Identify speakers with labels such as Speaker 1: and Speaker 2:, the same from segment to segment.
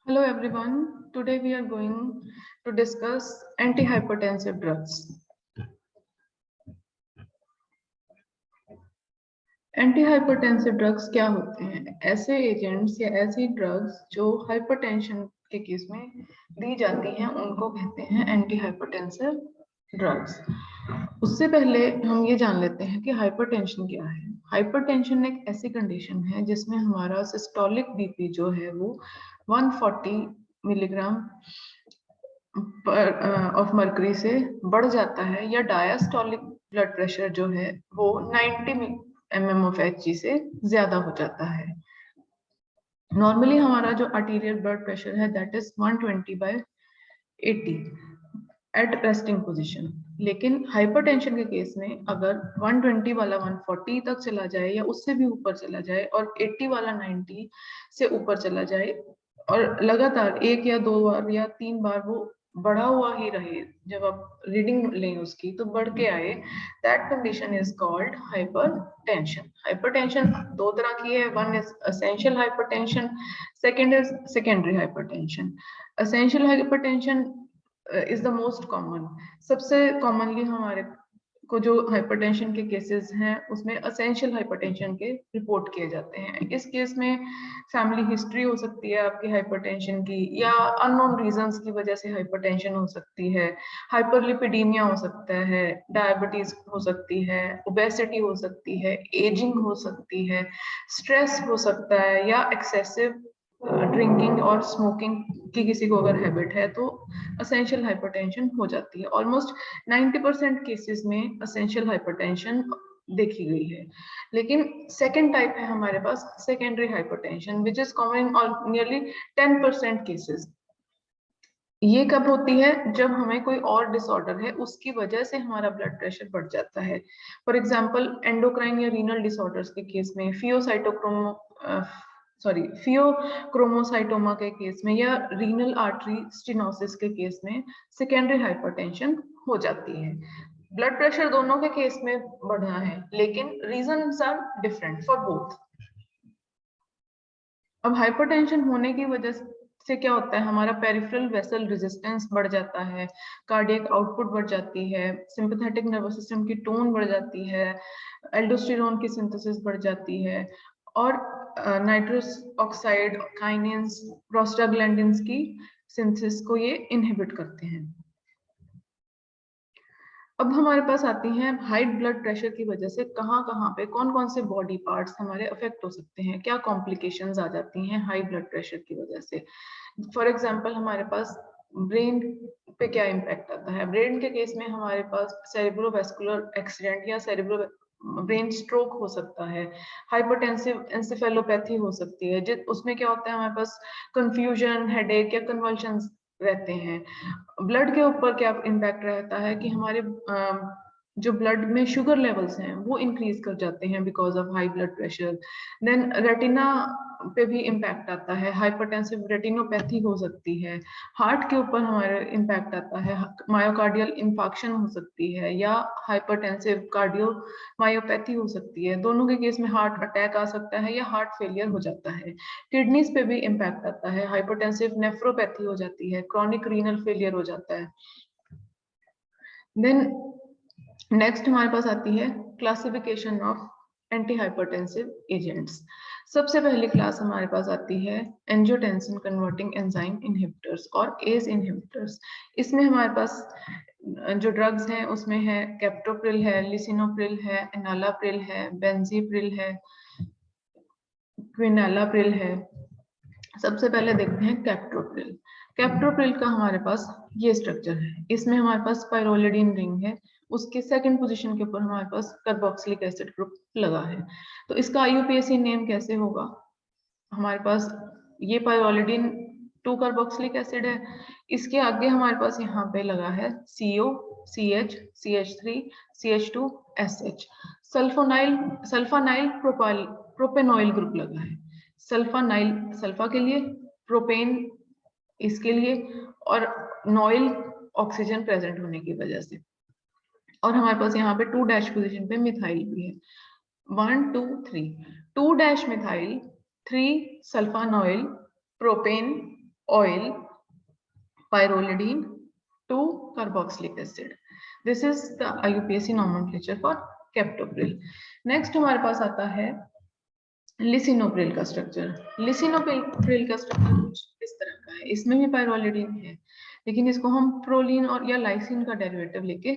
Speaker 1: Hello everyone. Today we are going to discuss antihypertensive drugs. Antihypertensive drugs क्या होते हैं? ऐसे एजेंट्स या ऐसी ड्रग्स जो हाइपरटेंशन के केस में दी जाती हैं उनको कहते हैं एंटीहाइपरटेंसिव ड्रग्स। उससे पहले हम ये जान लेते हैं कि हाइपरटेंशन क्या है। हाइपरटेंशन एक ऐसी कंडीशन है जिसमें हमारा सिस्टोलिक बीपी जो है वो 140 मिलीग्राम ऑफ मर्करी से बढ़ जाता है या डायस्टोलिक ब्लड प्रेशर जो है वो 90 mm ऑफ Hg से ज्यादा हो जाता है। नॉर्मली हमारा जो आर्टीरियल ब्लड प्रेशर है that is 120/80 at resting position. लेकिन हाइपरटेंशन के केस में अगर 120 वाला 140 तक चला जाए या उससे भी ऊपर चला जाए और 80 वाला 90 से ऊपर चला जाए और लगातार एक या दो बार या तीन बार वो बढ़ा हुआ ही रहे, जब आप रीडिंग लें उसकी तो बढ़ के आए, that condition is called hypertension. Hypertension दो तरह की है, one is essential hypertension, second is secondary hypertension. Essential hypertension is the most common. सबसे कॉमनली हमारे को जो हाइपरटेंशन के केसेस हैं उसमें एसेंशियल हाइपरटेंशन के रिपोर्ट किए जाते हैं। इस केस में फैमिली हिस्ट्री हो सकती है आपकी हाइपरटेंशन की, या अननोन रीजंस की वजह से हाइपरटेंशन हो सकती है, हाइपरलिपिडीमिया हो सकता है, डायबिटीज हो सकती है, ओबेसिटी हो सकती है, एजिंग हो सकती है, स्ट्रेस हो सकता है, या एक्सेसिव ड्रिंकिंग और स्मोकिंग की किसी को अगर हैबिट है तो एसेंशियल हाइपरटेंशन हो जाती है। ऑलमोस्ट 90% केसेस में एसेंशियल हाइपरटेंशन देखी गई है। लेकिन सेकेंड टाइप है हमारे पास secondary hypertension which is common in nearly 10% cases. ये कब होती है? जब हमें कोई और डिसऑर्डर है उसकी वजह से हमारा ब्लड प्रेशर बढ़ जाता है। फॉर एग्जांपल एंडोक्राइन या रीनल डिसऑर्डर्स के केस में, फियोक्रोमोसाइटोमा के केस में, या रीनल आर्टरी स्टेनोसिस के केस में सेकेंडरी हाइपरटेंशन हो जाती है। ब्लड प्रेशर दोनों के केस में बढ़ना है लेकिन reasons are different for both. अब हाइपरटेंशन होने की वजह से क्या होता है, हमारा पेरिफेरल वेसल रेजिस्टेंस बढ़ जाता है, कार्डियक आउटपुट बढ़ जाती है, सिंपैथेटिक नर्वस सिस्टम की टोन बढ़ जाती है, एल्डोस्टेरोन की सिंथेसिस बढ़ जाती है, और नाइट्रस ऑक्साइड, काइनेंस, प्रोस्टाग्लैंडिन्स की सिंथेसिस को ये इनहिबिट करते हैं। अब हमारे पास आती हैं हाई ब्लड प्रेशर की वजह से कहाँ कहाँ पे कौन कौन से बॉडी पार्ट्स हमारे अफेक्ट हो सकते हैं, क्या कॉम्प्लिकेशंस आ जाती हैं हाई ब्लड प्रेशर की वजह से। फॉर एग्जांपल हमारे पास ब्रेन पे क्या इम्पैक्ट आता है। ब्रेन के केस में हमारे पास सेरेब्रोवास्कुलर एक्सीडेंट या सेरेब्रो ब्रेन स्ट्रोक हो सकता है, हाइपरटेंसिव एंसेफेलोपैथी हो सकती है, जिस उसमें क्या होता है हमारे पास कंफ्यूजन, हेडेक या कन्वल्शंस रहते हैं। ब्लड के ऊपर क्या इम्पैक्ट रहता है कि हमारे जो ब्लड में शुगर लेवल्स हैं वो इंक्रीज कर जाते हैं because of high blood pressure. Then retina पे भी इम्पैक्ट आता है, हाइपरटेंसिव रेटिनोपैथी हो सकती है। हार्ट के ऊपर हमारे इम्पैक्ट आता है, मायोकार्डियल इंफाक्शन हो सकती है, या हाइपरटेंसिव कार्डियो मायोपैथी हो सकती है। दोनों के केस में हार्ट अटैक आ सकता है या हार्ट फेलियर हो जाता है। किडनीज पे भी इम्पैक्ट आता है, हाइपरटेंसिव नेफ्रोपैथी हो जाती है, क्रॉनिक रीनल फेलियर हो जाता है। देन नेक्स्ट हमारे पास आती है classification of anti hypertensive agents. सबसे पहली क्लास हमारे पास आती है एंजियोटेंसिन कन्वर्टिंग एंजाइम इनहिबिटर्स और एज इनहिबिटर्स। इसमें हमारे पास जो ड्रग्स हैं उसमें है कैप्टोप्रिल है, लिसिनोप्रिल है, एनालाप्रिल है, बेंजीप्रिल है, क्विनालाप्रिल है। सबसे पहले देखते हैं कैप्टोप्रिल। कैप्टोप्रिल का हमारे पास ये स्ट्रक्चर है, इसमें हमारे पास पायरोलिडिन रिंग है, उसके सेकंड पोजीशन के ऊपर हमारे पास कार्बोक्सिलिक एसिड ग्रुप लगा है। तो इसका आईयूपीएसी नेम कैसे होगा? हमारे पास ये पायरोलिडिन 2 कार्बोक्सिलिक एसिड है, इसके आगे हमारे पास यहाँ पे लगा है CO, CH, CH3, CH2, SH। Sulfonyl sulfanyl propanoyl group लगा है। सल्फानाइल सल्फा के लिए, प्रोपेन इसके लिए, और नॉइल ऑक्सीजन प्रेजेंट होने की वजह से। और हमारे पास यहाँ पे 2 डैश पोजीशन पे मिथाइल भी है, 1 2 3, 2 dash methyl, 3 sulfanoyl, propane, oil, pyrrolidine, 2 carboxylic acid. This is the IUPAC nomenclature for captopril. Next हमारे पास आता है लिसिनोप्रिल का स्ट्रक्चर। लिसिनोप्रिल का स्ट्रक्चर कुछ इस तरह का है। इसमें भी पायरोलिडिन है, लेकिन इसको हम प्रोलिन और या लाइसिन का डेरिवेटिव लेके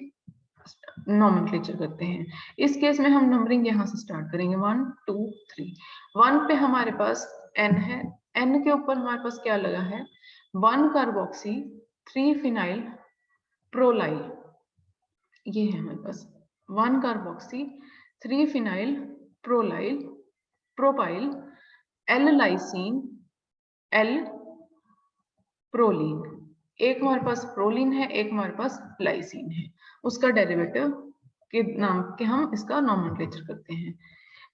Speaker 1: नॉमेनक्लेचर करते हैं। इस केस में हम नंबरिंग यहाँ से स्टार्ट करेंगे 1 2 3। 1 पे हमारे पास N है, N के ऊपर हमारे पास क्या लगा है 1 कार्बोक्सी 3 फिनाइल प्रोलाइल। ये है हमारे पास 1 carboxy 3 phenyl prolyl propyl L lysine L proline. एक हमारे पास प्रोलीन है, एक हमारे पास लाइसिन है, उसका डेरिवेटिव के नाम के हम इसका नॉमेनक्लेचर करते हैं।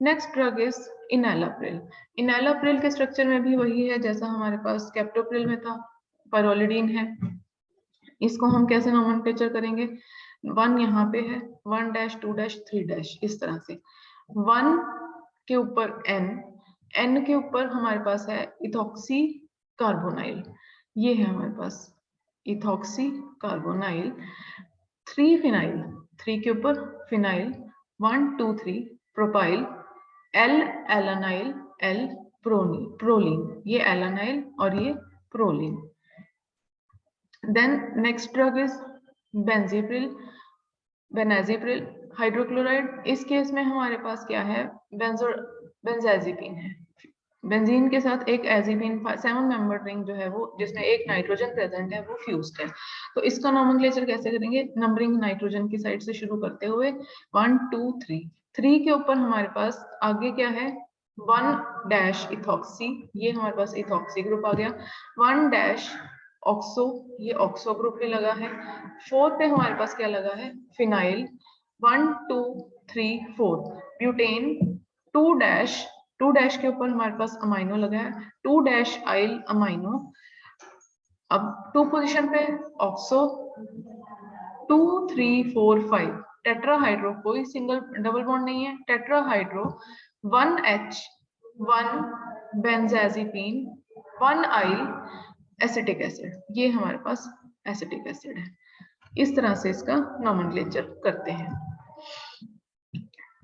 Speaker 1: Next drug is enalapril. Enalapril के स्ट्रक्चर में भी वही है जैसा हमारे पास कैप्टोप्रिल में था, पायरोलिडीन है। इसको हम कैसे नॉमेनक्लेचर करेंगे 1 यहाँ पे है 1 डैश 2 डैश 3 डैश इस तरह से। 1 के ऊपर N के ऊपर हमारे पास है इथॉक्सी कार्बोनाइल। ये है हमारे पास इथॉक्सी कार्बोनाइल 3 फिनाइल 3 के ऊपर phenyl 1 2 3 propyl L alanyl L proline. ये एलानाइल और ये proline. Then next drug is benazepril hydrochloride. इस केस में हमारे पास क्या है बेंजाजिपिन है। बेंजीन के साथ एक एजिपिन 7 मेंबर रिंग जो है वो जिसमें एक नाइट्रोजन प्रेजेंट है वो फ्यूज्ड है। तो इसका नॉमेनक्लेचर कैसे करेंगे नंबरिंग नाइट्रोजन की साइड से शुरू करते हुए 1 2 3। 3 के ऊपर हमारे पास आगे क्या है 1 डैश इथॉक्सी, ये हमारे पास इथॉक्सी ग्रुप आ गया। 1 डैश ऑक्सो, ये ऑक्सो ग्रुप भी लगा है। 4 पे हमारे पास क्या लगा है फिनाइल 1 2 3 4 ब्यूटेन 2 डैश के ऊपर हमारे पास अमाइनो लगा है 2 डैश आइल अमाइनो। अब 2 पोजीशन पे ऑक्सो 2 3 4 5 टेट्राहाइड्रो, कोई सिंगल डबल बॉन्ड नहीं है, टेट्राहाइड्रो 1H 1 बेंजाजिपीन 1 आइल एसिटिक एसिड। ये हमारे पास एसिटिक एसिड है। इस तरह से इसका नॉमेनक्लेचर करते हैं।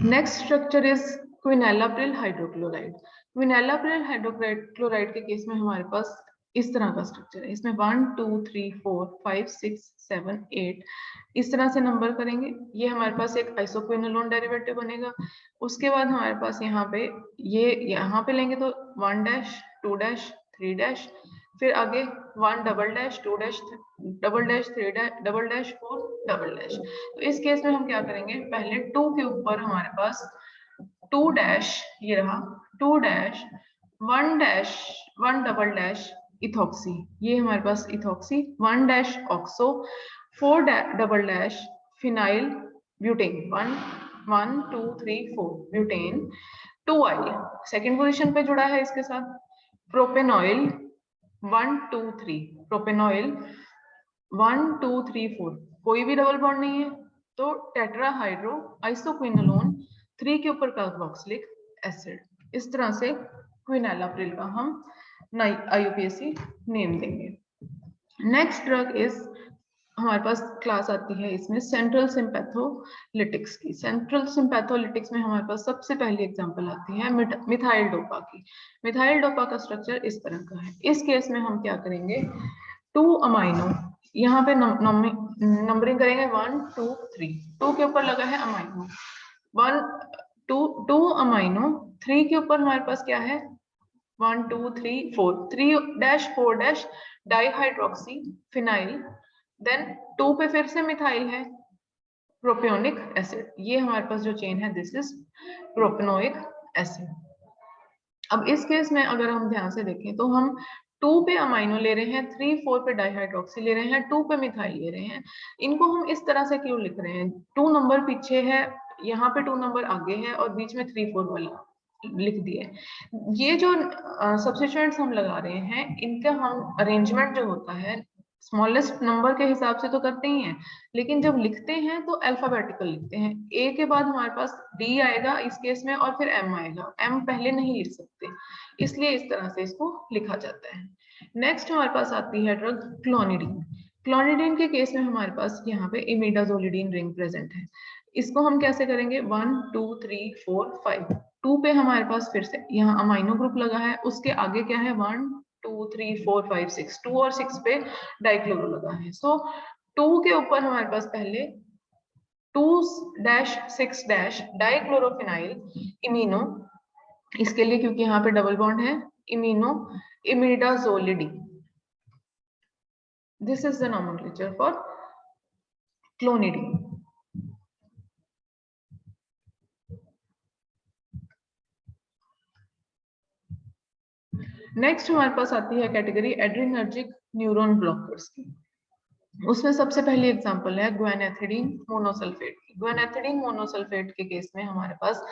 Speaker 1: Next structure is quinapril hydrochloride. Quinapril hydrochloride के केस में हमारे पास इस तरह का स्ट्रक्चर है। इसमें 1 2 3 4 5 6 7 8 इस तरह से नंबर करेंगे। ये हमारे पास एक आइसोक्विनोलोन डेरिवेटिव बनेगा। उसके बाद हमारे पास यहाँ पे ये यहाँ पे लेंगे तो 1 डैश 2 डैश 3 डैश, फिर आगे 1 double dash 2 dash double dash 3 double dash 4 double dash. तो इस केस में हम क्या करेंगे पहले 2 के ऊपर हमारे पास 2 डैश ये रहा 2 डैश 1 डबल डैश इथॉक्सी, ये हमारे पास ethoxy 1 dash oxo 4 double dash phenyl butane 1 2 3 4 butane 2 आई सेकेंड पोजीशन पे जुड़ा है इसके साथ। प्रोपेनॉइल 1 2 3 प्रोपेनॉइल 1 2 3 4 कोई भी डबल बॉन्ड नहीं है तो टेट्राहाइड्रो आइसोक्विनोलोन 3 के ऊपर कार्बोक्सिलिक एसिड। इस तरह से क्विनेलाप्रिल का हम IUPAC नेम देंगे। नेक्स्ट ड्रग इज हमारे पास क्लास आती है इसमें सेंट्रल सिंपैथोलिटिक्स की। सेंट्रल सिंपैथोलिटिक्स में हमारे पास सबसे पहली एग्जांपल आती है मिथाइल डोपा की। मिथाइल डोपा का स्ट्रक्चर इस तरह का है। इस केस में हम क्या करेंगे 2 अमाइनो यहाँ पे नंबरिंग करेंगे 1 2 3। 2 के ऊपर लगा है अमाइनो 1 2 अमाइनो 3 के ऊपर हमारे पास क्या है 1 2 3 4 3 dash 4 dash dihydroxy phenyl. Then 2 पे फिर से मिथाइल है प्रोपियोनिक एसिड। ये हमारे पास जो चेन है दिस इज प्रोपेनोइक एसिड। अब इस केस में अगर हम ध्यान से देखें तो हम 2 पे अमाइनो ले रहे हैं 3 4 पे डाइहाइड्रोक्सी ले रहे हैं 2 पे मिथाइल ले रहे हैं। इनको हम इस तरह से क्यों लिख रहे हैं 2 नंबर पीछे है, यहाँ पे 2 नंबर आगे है और बीच में 3 4 वाला लिख दिए। ये जो सब्स्टिट्यूएंट्स हम लगा रहे हैं इनका हम अरेंजमेंट जो होता है स्मॉलेस्ट नंबर के हिसाब से तो करते ही हैं, लेकिन जब लिखते हैं तो अल्फाबेटिकल लिखते हैं। ए के बाद हमारे पास डी आएगा इस केस में और फिर एम आएगा, एम पहले नहीं लिख सकते, इसलिए इस तरह से इसको लिखा जाता है। नेक्स्ट हमारे पास आती है ड्रग क्लोनिडीन। क्लोनिडीन के केस में हमारे पास यहाँ पे इमिडाजोलिडीन रिंग प्रेजेंट है। इसको हम कैसे करेंगे, 1 2 3 4 5, 2 पे हमारे पास फिर से यहाँ अमाइनो ग्रुप लगा है, उसके आगे क्या है 1 2 3 4 5 6, 2 और 6 पे डाइक्लोरो लगा है। सो 2 के ऊपर हमारे पास पहले 2-6- डाइक्लोरोफिनाइल इमिनो, इसके लिए क्योंकि यहाँ पे डबल बॉन्ड है, imino imidazolidine. This is the nomenclature for clonidine. Next हमारे पास आती है कैटेगरी एड्रिनर्जिक न्यूरॉन ब्लॉकर्स की। उसमें सबसे पहली एग्जांपल है ग्वेनेथिडीन मोनोसल्फेट की। ग्वेनेथिडीन मोनोसल्फेट के केस में हमारे पास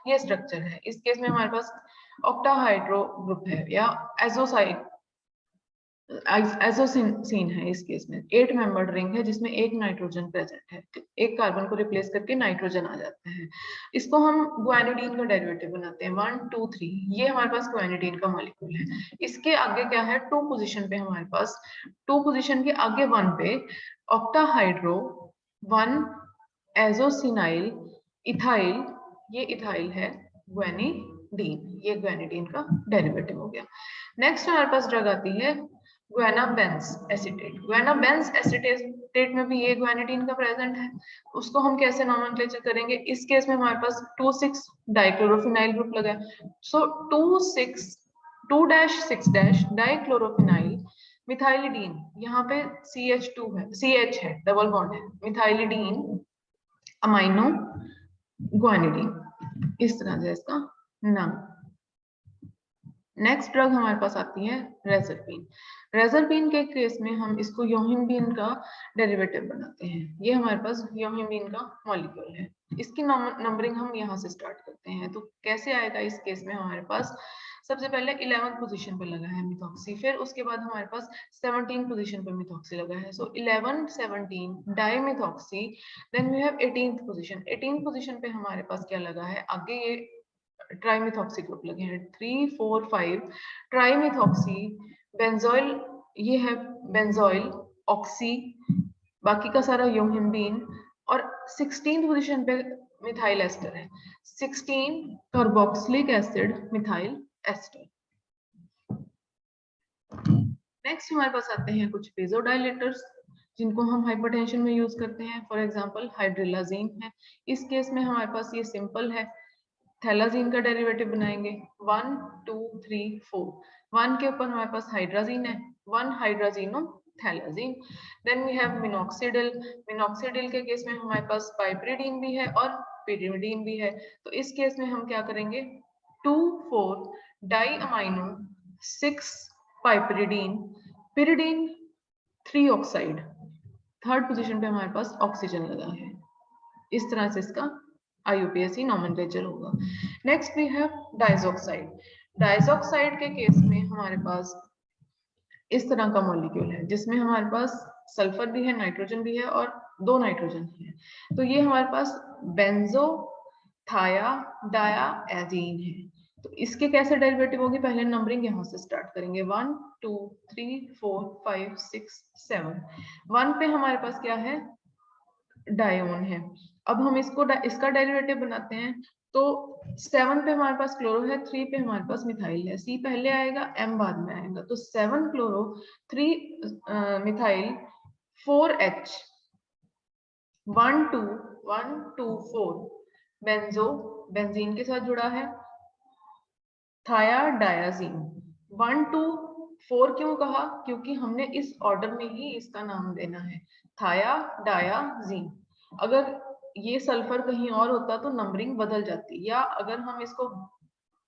Speaker 1: ये स्ट्रक्चर है। इस केस में हमारे पास ऑक्टाहाइड्रो ग्रुप है या एजोसाइड एजोसिन है। इस केस में 8 मेंबर्ड रिंग है जिसमें एक नाइट्रोजन प्रेजेंट है, एक कार्बन को रिप्लेस करके नाइट्रोजन आ जाता है। इसको हम ग्वानिडीन का डेरिवेटिव बनाते हैं 1 2 3, ये हमारे पास ग्वानिडीन का मॉलिक्यूल है। इसके आगे क्या है, 2 पोजीशन पे हमारे पास 2 पोजीशन के आगे 1 पे ऑक्टाहाइड्रो 1 एजोसिनाइल इथाइल, ये इथाइल है ग्वानिडीन, ये ग्वानिडीन का डेरिवेटिव हो गया। नेक्स्ट हमारे पास ड्रग आती है ग्वेनाबेंस एसीटेट। ग्वेनाबेंस एसीटेट में भी ये ग्वेनिडीन का प्रेजेंट है। उसको हम कैसे नोमेनक्लेचर करेंगे, इस केस में हमारे पास 2,6 डाइक्लोरोफिनाइल ग्रुप लगा है। सो 2-6 डाइक्लोरोफिनाइल मिथाइलिडीन, यहाँ पे CH2 है, CH है, डबल बॉन्ड है, मिथाइलिडीन अमाइनो ग्वानिडीन, इस तरह से इसका नाम। नेक्स्ट ड्रग हमारे पास आती है रेजरपीन। रेजरपीन के केस में हम इसको योहिम्बीन का डेरिवेटिव बनाते हैं। ये हमारे पास योहिम्बीन का मॉलिक्यूल है। इसकी नंबरिंग हम यहाँ से स्टार्ट करते हैं। तो कैसे आएगा इस केस में, हमारे पास सबसे पहले 11th पोजीशन पे लगा है मिथॉक्सी, फिर उसके बाद हमारे पास 17 पोजीशन पे मिथॉक्सी लगा है। So 11 17 dimethoxy, then we have 18th position. 18th position पे हमारे पास क्या लगा है, आगे ये ट्राइमिथॉक्सी ग्रुप लगे हैं 3 4 5 ट्राइमिथॉक्सी बेंजोइल, ये है बेंजोइल ऑक्सी, बाकी का सारा योहिम्बीन। और 16th पोजीशन पे मिथाइल एस्टर है, 16 carboxylic acid methyl ester. Next हमारे पास आते हैं कुछ वेजोडाइलेटर्स जिनको हम हाइपरटेंशन में यूज करते हैं। फॉर एग्जांपल हाइड्रिलाजीन है। इस केस में हमारे पास ये सिंपल है, थैलाजीन का डेरिवेटिव बनाएंगे 1 2 3 4, 1 के ऊपर हमारे पास हाइड्राजीन है, 1 hydrazino phthalazine. Then we have minoxidil. Minoxidil के केस में हमारे पास पाइपरिडीन भी है और पिरिमिडीन भी है। तो इस केस में हम क्या करेंगे, 2 4 diamino 6 piperidine pyridine 3 oxide, third position पे हमारे पास ऑक्सीजन लगा है। इस तरह से इसका IUPAC नोमेनक्लेचर होगा। Next we have diazoxide. Diazoxide के केस में हमारे पास इस तरह का मॉलिक्यूल है जिसमें हमारे पास सल्फर भी है, नाइट्रोजन भी है और 2 नाइट्रोजन है। तो ये हमारे पास बेंजो थाया डाया एजीन है। तो इसके कैसे डेरिवेटिव होगी, पहले नंबरिंग यहाँ से स्टार्ट करेंगे 1 2 3 4 5 6 7। 1 पे हमारे पास क्या है, डायोन है। अब हम इसका डेरिवेटिव बनाते हैं। तो 7 पे हमारे पास क्लोरो है, 3 पे हमारे पास मिथाइल है, C पहले आएगा M बाद में आएगा। तो 7 chloro 3 methyl 4H 1 2 1 2 4 banjo, benzene के साथ जुड़ा है, थाया डायाजीन। 1 2 4 क्यों कहा, क्योंकि हमने इस ऑर्डर में ही इसका नाम देना है, थाया डायाजीन। अगर ये सल्फर कहीं और होता तो नंबरिंग बदल जाती, या अगर हम इसको,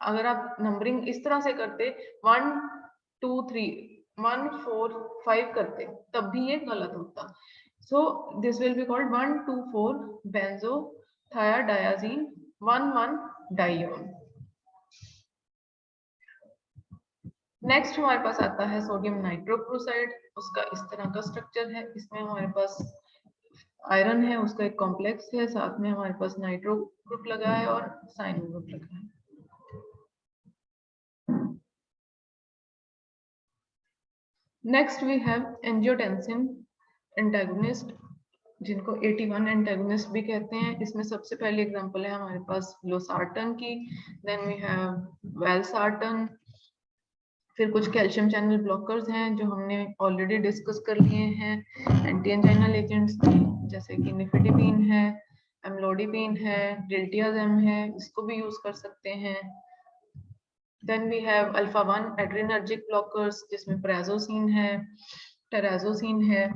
Speaker 1: अगर आप नंबरिंग इस तरह से करते 1 2 3 1 4 5 करते तब भी ये गलत होता। So this will be called 1 2 4 benzothiadiazine 1 1 डाइयोन। Next हमारे पास आता है सोडियम नाइट्रोक्लोराइड। उसका इस तरह का स्ट्रक्चर है, इसमें हमारे पास आयरन है, उसका एक कॉम्प्लेक्स है, साथ में हमारे पास नाइट्रो ग्रुप लगा है और साइनो ग्रुप लगा है। Next we have angiotensin antagonist, जिनको 81 एंटागोनिस्ट भी कहते हैं। इसमें सबसे पहले एग्जांपल है हमारे पास लोसार्टन की, देन वी हैव वेलसार्टन, फिर कुछ कैल्शियम चैनल ब्लॉकर्स हैं जो हमने ऑलरेडी डिस्कस कर लिए हैं एंटी एंजाइनल एजेंट्स की, जैसे कि निफिडिपिन है, एम्लोडिपिन है, डिल्टियाजेम है, इसको भी यूज कर सकते हैं। Then we have alpha 1 adrenergic blockers, जिसमें प्राजोसिन है, टेराजोसिन है,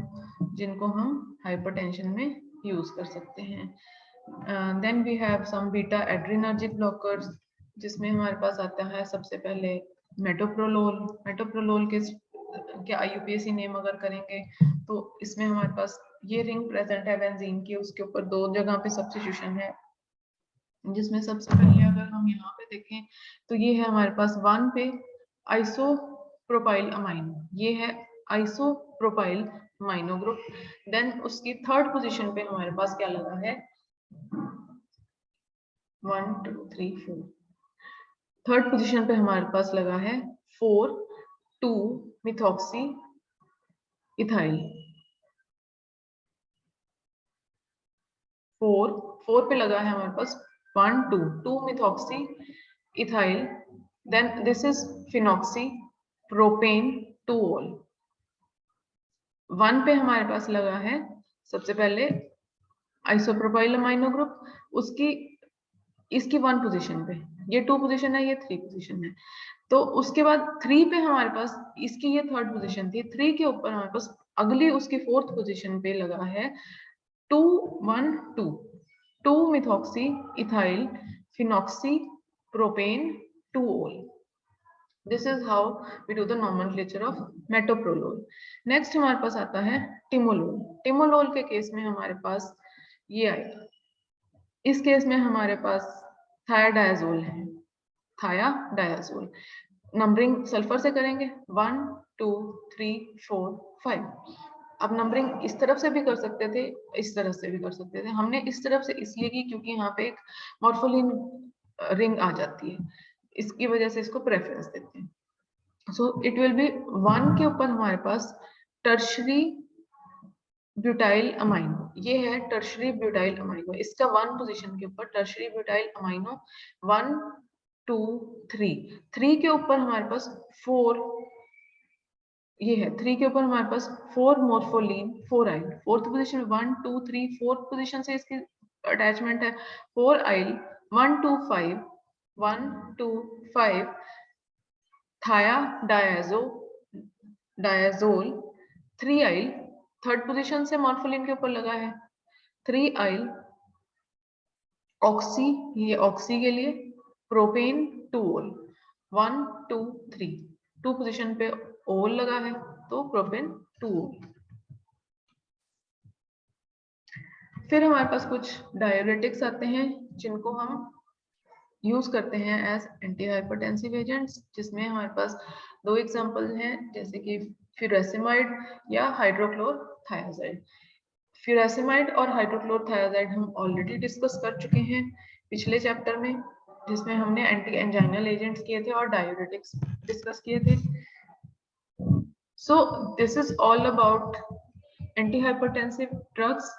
Speaker 1: जिनको हम हाइपरटेंशन में यूज कर सकते हैं। Then we have some beta adrenergic blockers, जिसमें हमारे पास आता है सबसे पहले मेटोप्रोलोल। मेटोप्रोलोल के आईयूपीएसी नेम अगर करेंगे तो इसमें हमारे पास ये रिंग प्रेजेंट है बेंजीन की, उसके ऊपर 2 जगह पे सब्स्टिट्यूशन है, जिसमें सबसे पहले अगर हम यहाँ पे देखें तो ये है हमारे पास 1 पे आइसोप्रोपाइल अमाइनो, ये है आइसोप्रोपाइल अमाइनो ग्रुप। देन उसकी थर्ड पोजीशन पे हमारे पास क्या लगा है, 1 2 3 4, थर्ड पोजीशन पे हमारे पास लगा है 4 2 मिथॉक्सी इथाइल। 4 पे लगा है हमारे पास 1 2 2 methoxy ethyl, then this is phenoxy propane 2 ol. 1 पे हमारे पास लगा है सबसे पहले आइसोप्रोपाइल अमाइनो ग्रुप, उसकी इसकी 1 पोजीशन पे, ये 2 पोजीशन है, ये 3 पोजीशन है। तो उसके बाद 3 पे हमारे पास इसकी ये थर्ड पोजीशन थी, 3 के ऊपर हमारे पास अगली उसकी 4th पोजीशन पे लगा है 2 1 2 2 methoxy ethyl phenoxy propane 2 ol. This is how we do the nomenclature of metoprolol. Next हमारे पास आता है टिमोलोल। टिमोलोल के केस में हमारे पास ये आएगा, इस केस में हमारे पास थायाडायाजोल है, थायाडायाजोल। नंबरिंग सल्फर से करेंगे 1 2 3 4 5। अब नंबरिंग इस तरफ से भी कर सकते थे, इस तरफ से भी कर सकते थे, हमने इस तरफ से इसलिए की क्योंकि यहाँ पे एक मॉर्फोलिन रिंग आ जाती है, इसकी वजह से इसको प्रेफरेंस देते हैं। सो इट विल बी 1 के ऊपर हमारे पास टर्शरी ब्यूटाइल अमाइनो, ये है टर्शरी ब्यूटाइल अमाइनो, इसका 1 पोजीशन के ऊपर टर्शरी ब्यूटाइल अमाइनो 1 2 3। 3 के ऊपर हमारे पास 4, ये है 3 के ऊपर हमारे पास 4 मॉर्फोलिन 4 आइल, 4th पोजीशन 1 2 3 4th पोजीशन से इसकी अटैचमेंट है 4 आइल 1 2 5 1 2 5 थाया डायाजोल 3 आइल, थर्ड पोजीशन से मॉर्फोलिन के ऊपर लगा है 3 आइल ऑक्सी, ये ऑक्सी के लिए प्रोपेन 2 ओल 1 2 3, 2 पोजीशन पे ओल लगा है तो प्रोपेन 2 ओल। फिर हमारे पास कुछ डायूरेटिक्स आते हैं जिनको हम यूज करते हैं एज एंटी हाइपरटेंसिव एजेंट्स, जिसमें हमारे पास 2 एग्जांपल हैं, जैसे कि फ्यूरासिमाइड या हाइड्रोक्लोरथायाजाइड। फ्यूरासिमाइड और हाइड्रोक्लोरथायाजाइड हम ऑलरेडी डिस्कस कर चुके हैं पिछले चैप्टर में, जिसमें हमने एंटी एंजाइनल एजेंट्स किए थे और डायूरेटिक्स डिस्कस किए थे। So this is all about anti hypertensive drugs.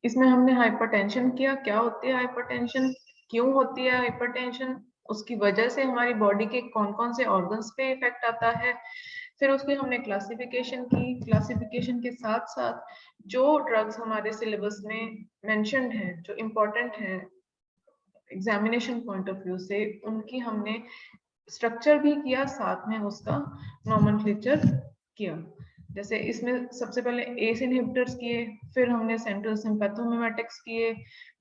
Speaker 1: इसमें हमने हाइपरटेंशन किया, क्या होती है हाइपरटेंशन, क्यों होती है हाइपरटेंशन, उसकी वजह से हमारी बॉडी के कौन कौन से ऑर्गन्स पे इफेक्ट आता है। फिर उसकी हमने क्लासिफिकेशन की, क्लासिफिकेशन के साथ साथ जो ड्रग्स हमारे सिलेबस में मेंशन्ड है, जो इम्पोर्टेंट है एग्जामिनेशन पॉइंट ऑफ व्यू से, उनकी हमने स्ट्रक्चर भी किया, साथ में उसका नॉमेनक्लेचर किया। जैसे इसमें सबसे पहले एस इनहिबिटर्स किए, फिर हमने सेंट्रल सिंपैथोमिमेटिक्स किए,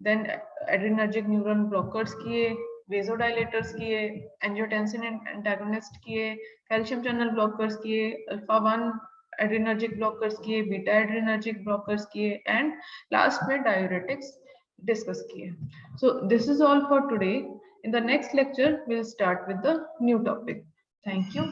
Speaker 1: देन एड्रेनर्जिक न्यूरॉन ब्लॉकर्स किए, वेजोडाइलेटर्स किए, एंजियोटेंसिन एंटागोनिस्ट किए, कैल्शियम चैनल ब्लॉकर्स किए, अल्फा 1 एड्रेनर्जिक ब्लॉकर्स किए, बीटा एड्रेनर्जिक ब्लॉकर्स किए, एंड लास्ट में डायूरेटिक्स डिस्कस किए। So this is all for today. In the next lecture, we'll start with the new topic. Thank you.